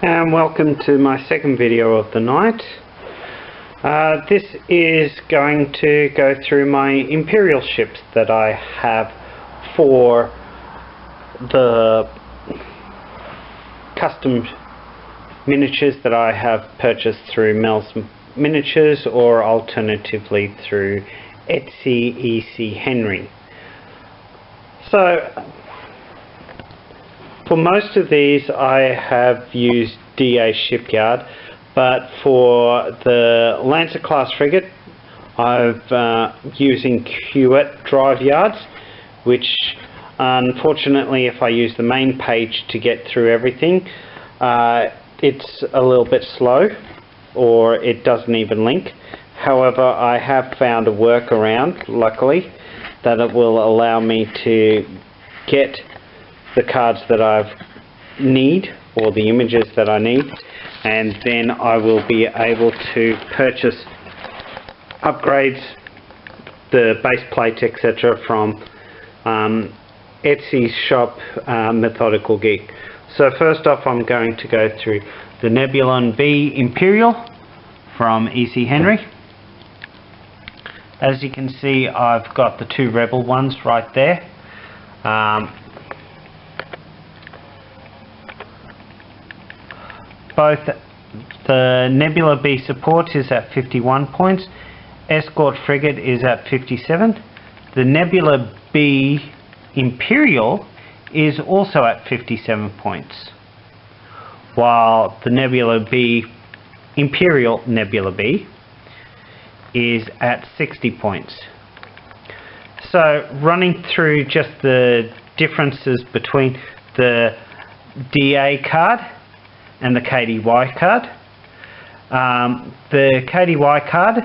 And welcome to my second video of the night. This is going to go through my Imperial ships that I have for the custom miniatures that I have purchased through Mel's Miniatures, or alternatively through Etsy EC Henry. So for most of these I have used DA Shipyard, but for the Lancer class frigate I'm using Kuat Drive Yards, which unfortunately if I use the main page to get through everything, it's a little bit slow, or it doesn't even link. However, I have found a workaround, luckily, that it will allow me to get the cards that I need, or the images that I need, and then I will be able to purchase upgrades, the base plate, etc. from Etsy's shop, Methodical Geek. So first off, I'm going to go through the Nebula B Imperial from EC Henry. As you can see, I've got the two Rebel ones right there. Both the Nebula B support is at 51 points, Escort Frigate is at 57. The Nebula B Imperial is also at 57 points, while the Nebula B Imperial Nebula B is at 60 points. So running through just the differences between the DA card and the KDY card. The KDY card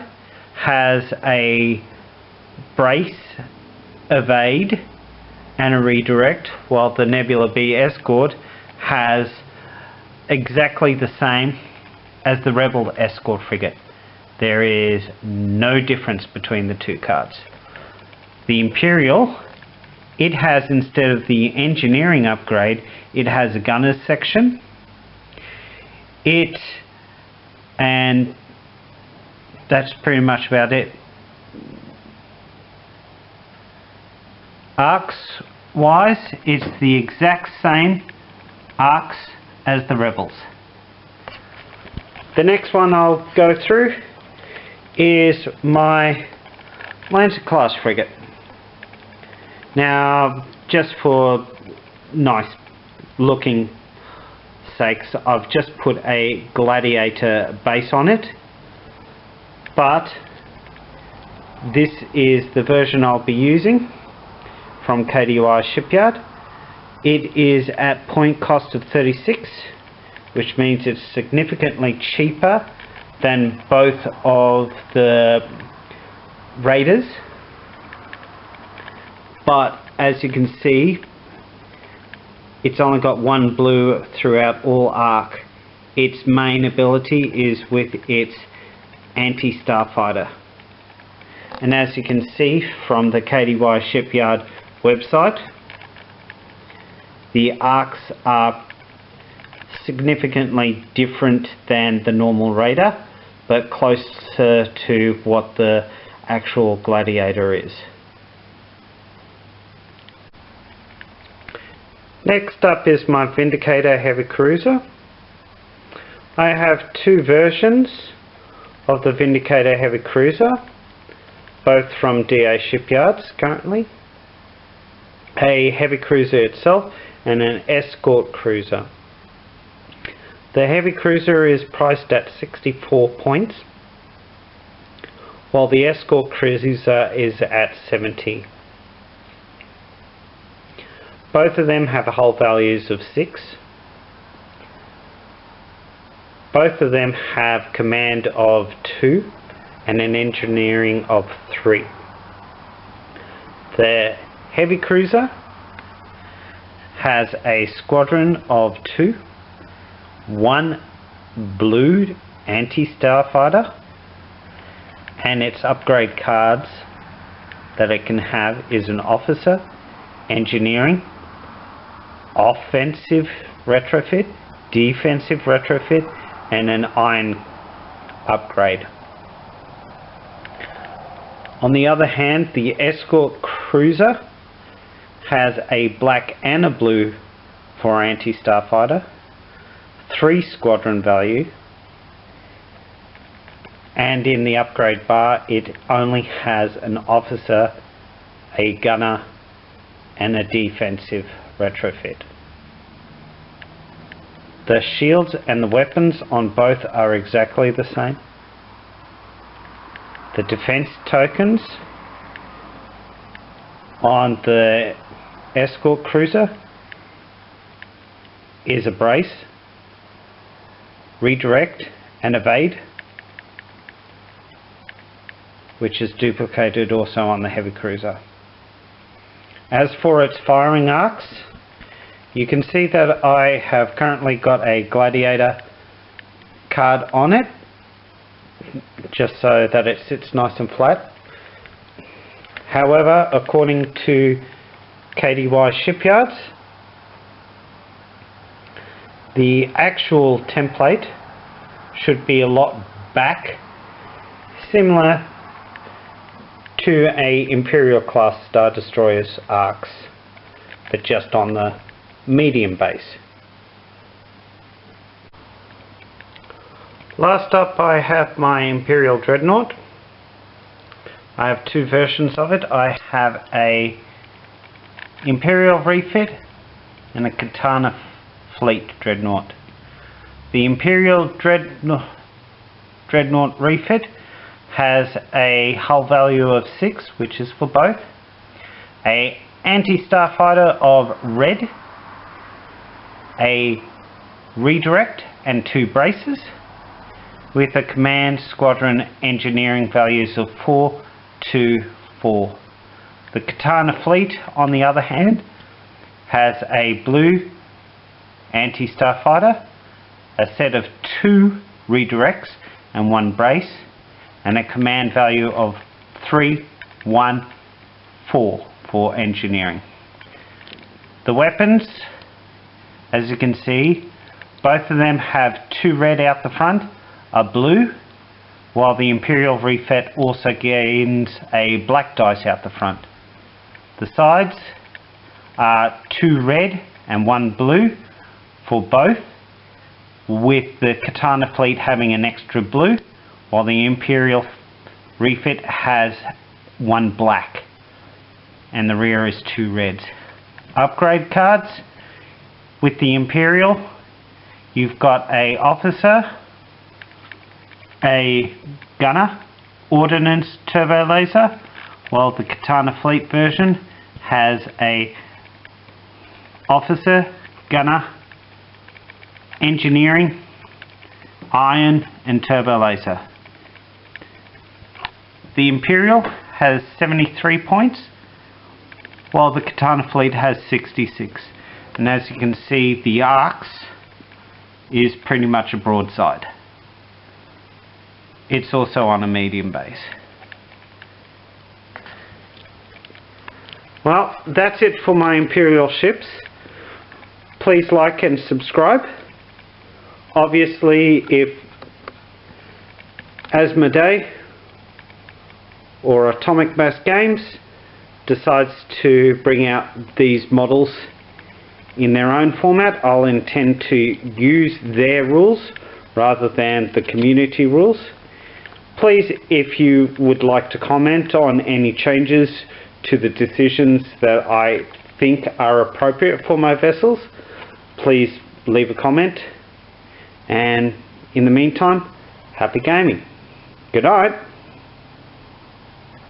has a brace, evade and a redirect, while the Nebula B Escort has exactly the same as the Rebel Escort frigate. There is no difference between the two cards. The Imperial, it has, instead of the engineering upgrade, it has a gunner's section. And that's pretty much about it. Arcs wise, it's the exact same arcs as the Rebels. The next one I'll go through is my Lancer class frigate. Now, just for nice looking sakes, I've just put a Gladiator base on it, but this is the version I'll be using from KDY Shipyard. It is at point cost of 36, which means it's significantly cheaper than both of the Raiders. But as you can see, it's only got one blue throughout all arc. Its main ability is with its anti-starfighter. And as you can see from the KDY Shipyard website, the arcs are significantly different than the normal Raider, but closer to what the actual Gladiator is. Next up is my Vindicator Heavy Cruiser. I have two versions of the Vindicator Heavy Cruiser, both from DA Shipyards currently. A Heavy Cruiser itself and an Escort Cruiser. The Heavy Cruiser is priced at 64 points, while the Escort Cruiser is at 70. Both of them have hull values of 6. Both of them have command of 2 and an engineering of 3. The Heavy Cruiser has a squadron of 2, 1 blue anti-starfighter, and its upgrade cards that it can have is an officer, engineering, offensive retrofit, defensive retrofit and an iron upgrade. On the other hand, the escort cruiser has a black and a blue for anti-starfighter, 3 squadron value, and in the upgrade bar it only has an officer, a gunner and a defensive retrofit. The shields and the weapons on both are exactly the same. The defense tokens on the escort cruiser is a brace, redirect and evade, which is duplicated also on the heavy cruiser. As for its firing arcs, you can see that I have currently got a gladiator card on it, just so that it sits nice and flat. However, according to KDY Shipyards, the actual template should be a lot back, similar to a Imperial class Star Destroyer's arcs, but just on the medium base. Last up, I have my Imperial Dreadnought. I have 2 versions of it. I have a Imperial refit and a Katana Fleet Dreadnought. The Imperial Dreadnought refit has a hull value of 6, which is for both, a anti-starfighter of red, a redirect and 2 braces, with a command squadron engineering values of 4, 2, 4. The Katana Fleet, on the other hand, has a blue anti-starfighter, a set of 2 redirects and 1 brace, and a command value of 3, 1, 4 for engineering. The weapons, as you can see, both of them have 2 red out the front, a blue, while the Imperial refit also gains a black dice out the front. The sides are 2 red and 1 blue for both, with the Katana Fleet having an extra blue, while the Imperial refit has 1 black and the rear is 2 reds. Upgrade cards with the Imperial, you've got a officer, a gunner, ordnance turbo laser, while the Katana Fleet version has a officer, gunner, engineering, iron and turbo laser. The Imperial has 73 points, while the Katana Fleet has 66. And as you can see, the arcs is pretty much a broadside. It's also on a medium base. Well, that's it for my Imperial ships. Please like and subscribe. Obviously, if Asmodee or Atomic Mass Games decides to bring out these models in their own format, I'll intend to use their rules rather than the community rules. Please, if you would like to comment on any changes to the decisions that I think are appropriate for my vessels, please leave a comment. And in the meantime, happy gaming. Good night.